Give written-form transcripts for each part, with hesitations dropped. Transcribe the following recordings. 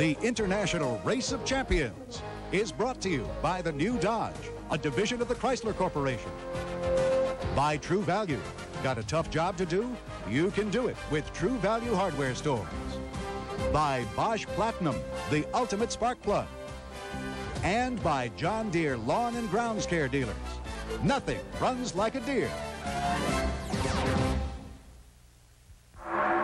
The International Race of Champions is brought to you by the new Dodge, a division of the Chrysler Corporation. By True Value. Got a tough job to do? You can do it with True Value hardware stores. By Bosch Platinum, the ultimate spark plug. And by John Deere Lawn and Grounds Care dealers. Nothing runs like a Deere.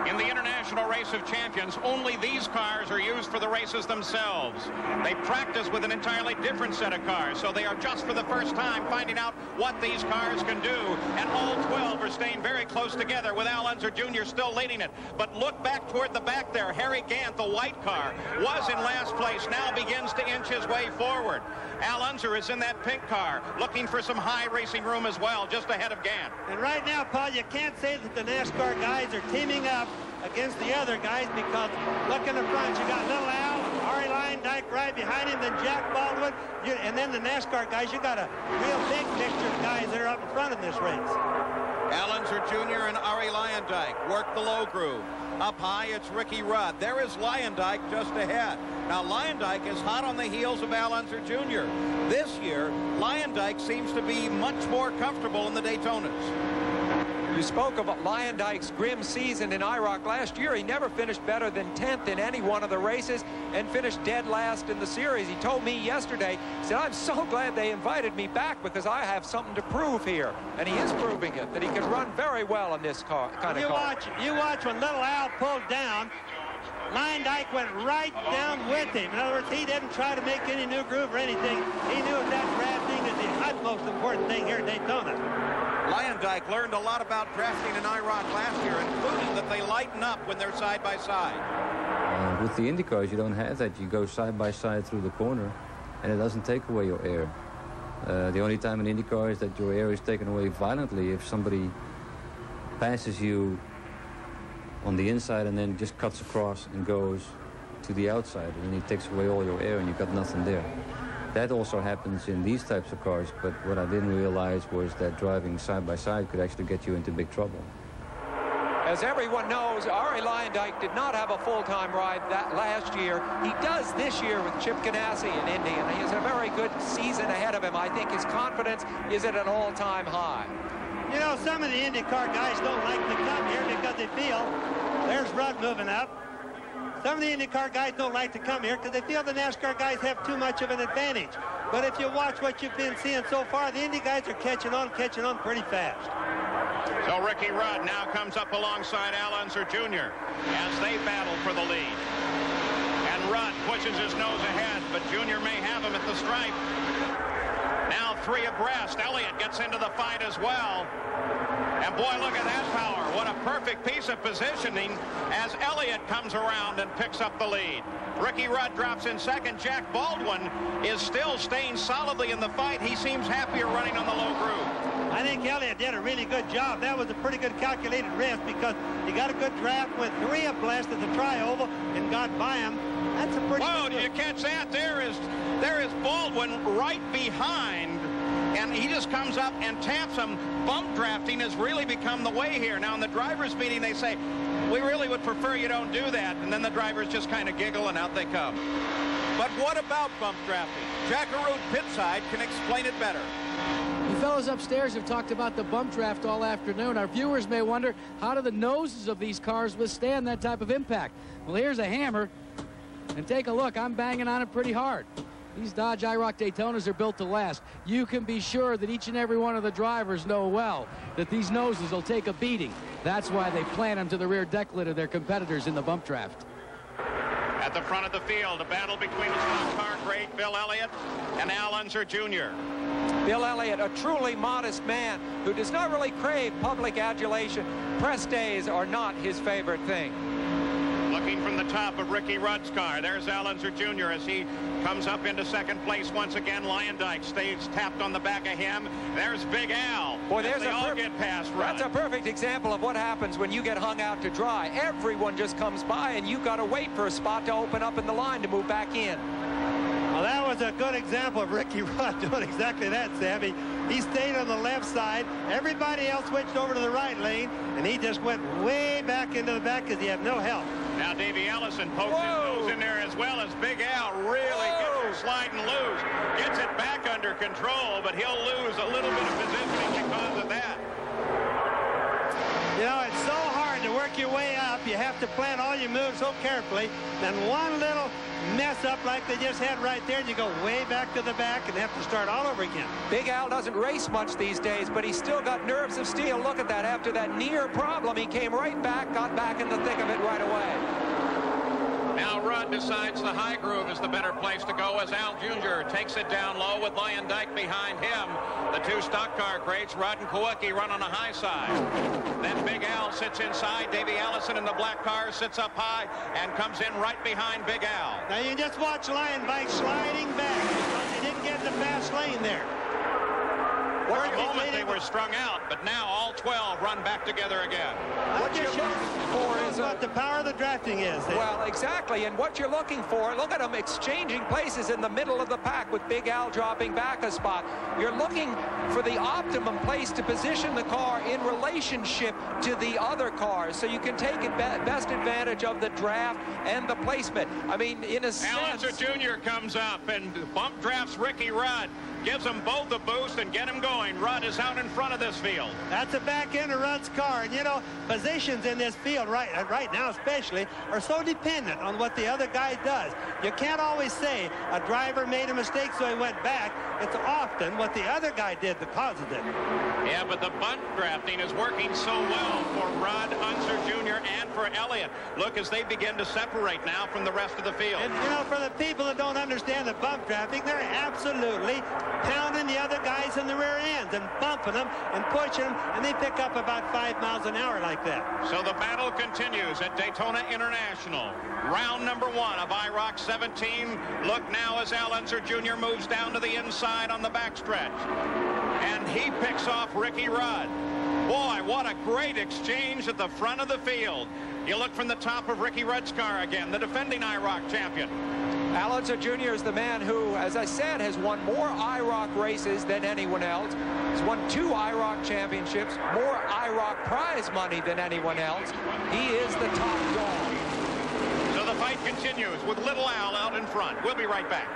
In the International Race of Champions, only these cars are used for the races themselves. They practice with an entirely different set of cars, so they are just for the first time finding out what these cars can do. And all 12 are staying very close together with Al Unser Jr. still leading it. But look back toward the back there. Harry Gant, the white car, was in last place, now begins to inch his way forward. Al Unser is in that pink car, looking for some high racing room as well, just ahead of Gant. And right now, Paul, you can't say that the NASCAR guys are teaming up against the other guys, because look in the front, you got Little Al, Ari Leyendyke right behind him, then Jack Baldwin, and then the NASCAR guys. You got a real big mixture of guys that are up in front in this race. Al Unser Jr. and Ari Leyendyke work the low groove. Up high, it's Ricky Rudd. There is Leyendyke just ahead. Now, Leyendyke is hot on the heels of Al Unser Jr. This year, Leyendyke seems to be much more comfortable in the Daytonas. You spoke of Leyendyke's grim season in IROC last year. He never finished better than 10th in any one of the races and finished dead last in the series. He told me yesterday, he said, I'm so glad they invited me back because I have something to prove here. And he is proving it, that he can run very well in this kind of car. You watch when Little Al pulled down, Leyendyke went right down with him. In other words, he didn't try to make any new groove or anything. He knew that drafting is the utmost important thing here at Daytona. Leyendyke learned a lot about drafting in IROC last year, including that they lighten up when they're side by side. With the Indy cars, you don't have that. You go side by side through the corner, and it doesn't take away your air. The only time in Indy car is that your air is taken away violently if somebody passes you on the inside and then just cuts across and goes to the outside, and then he takes away all your air and you've got nothing there. That also happens in these types of cars, but what I didn't realize was that driving side by side could actually get you into big trouble. As everyone knows, Ari Leyendyke did not have a full-time ride that last year. He does this year with Chip Ganassi in Indy, and he has a very good season ahead of him. I think his confidence is at an all-time high. You know, some of the IndyCar guys don't like to come here because they feel, there's Rudd moving up. Some of the IndyCar guys don't like to come here because they feel the NASCAR guys have too much of an advantage. But if you watch what you've been seeing so far, the Indy guys are catching on pretty fast. So Ricky Rudd now comes up alongside Al Unser Jr. as they battle for the lead. And Rudd pushes his nose ahead, but Jr. may have him at the stripe. Now three abreast. Elliott gets into the fight as well. And boy, look at that power. What a perfect piece of positioning as Elliott comes around and picks up the lead. Ricky Rudd drops in second. Jack Baldwin is still staying solidly in the fight. He seems happier running on the low groove. I think Elliott did a really good job. That was a pretty good calculated risk because he got a good draft, went three abreast at the tri-oval and got by him. That's a pretty Whoa, good did you catch that? There is Baldwin right behind, and he just comes up and taps him. Bump drafting has really become the way here. Now in the drivers' meeting they say, we really would prefer you don't do that, and then the drivers just kind of giggle and out they come. But what about bump drafting? Jack Arute Pitside can explain it better. You fellows upstairs have talked about the bump draft all afternoon. Our viewers may wonder, how do the noses of these cars withstand that type of impact? Well, here's a hammer, and take a look. I'm banging on it pretty hard. These Dodge IROC Daytonas are built to last. You can be sure that each and every one of the drivers know well that these noses will take a beating. That's why they plant them to the rear deck lid of their competitors in the bump draft. At the front of the field, a battle between the stock car great Bill Elliott and Al Unser Jr. Bill Elliott, a truly modest man who does not really crave public adulation. Press days are not his favorite thing. Looking from the top of Ricky Rudd's car, there's Al Unser Jr. as he comes up into second place once again. Leyendyke stays tapped on the back of him. There's Big Al. Boy, they all get past Rudd. That's a perfect example of what happens when you get hung out to dry. Everyone just comes by, and you've got to wait for a spot to open up in the line to move back in. Well, that was a good example of Ricky Rudd doing exactly that, Sammy. He stayed on the left side. Everybody else switched over to the right lane, and he just went way back into the back because he had no help. Now Davey Allison pokes his nose in there as well as Big Al really gets her sliding loose. Gets it back under control, but he'll lose a little bit of positioning because of that. You know, it's so hard to work your way up. You have to plan all your moves so carefully. Then one little mess up like they just had right there, and you go way back to the back and have to start all over again. Big Al doesn't race much these days, but he's still got nerves of steel. Look at that. After that near problem, he came right back, got back in the thick of it right away. Now Rudd decides the high groove is the better place to go as Al Jr. takes it down low with Lion Dyke behind him. The two stock car greats, Rudd and Kawicki, run on the high side. Then Big Al sits inside. Davey Allison in the black car sits up high and comes in right behind Big Al. Now you just watch Lion Dyke sliding back because he didn't get in the fast lane there. For a moment they were strung out, but now all 12 run back together again. What you're looking for is what the power of the drafting is there. Well, exactly, and what you're looking for, look at them exchanging places in the middle of the pack with Big Al dropping back a spot. You're looking for the optimum place to position the car in relationship to the other cars, so you can take best advantage of the draft and the placement. I mean, in a sense... Alonso Jr. comes up and bump drafts Ricky Rudd. Gives them both a boost and get him going. Rudd is out in front of this field. That's the back end of Rudd's car. And, you know, positions in this field right now especially are so dependent on what the other guy does. You can't always say a driver made a mistake so he went back. It's often what the other guy did that causes it. Yeah, but the bunt drafting is working so well for Rudd, Unser Jr., and for Elliott. Look, as they begin to separate now from the rest of the field. And, you know, for the people that don't understand the bump drafting, they're absolutely pounding the other guys in the rear ends and bumping them and pushing them, and they pick up about 5 miles an hour like that. So the battle continues at Daytona International. Round number 1 of IROC 17. Look now as Al Unser Jr. moves down to the inside on the backstretch. And he picks off Ricky Rudd. Boy, what a great exchange at the front of the field. You look from the top of Ricky Rudd's car again, the defending IROC champion. Al Unser Jr. is the man who, as I said, has won more IROC races than anyone else. He's won 2 IROC championships, more IROC prize money than anyone else. He is the top dog. So the fight continues with Little Al out in front. We'll be right back.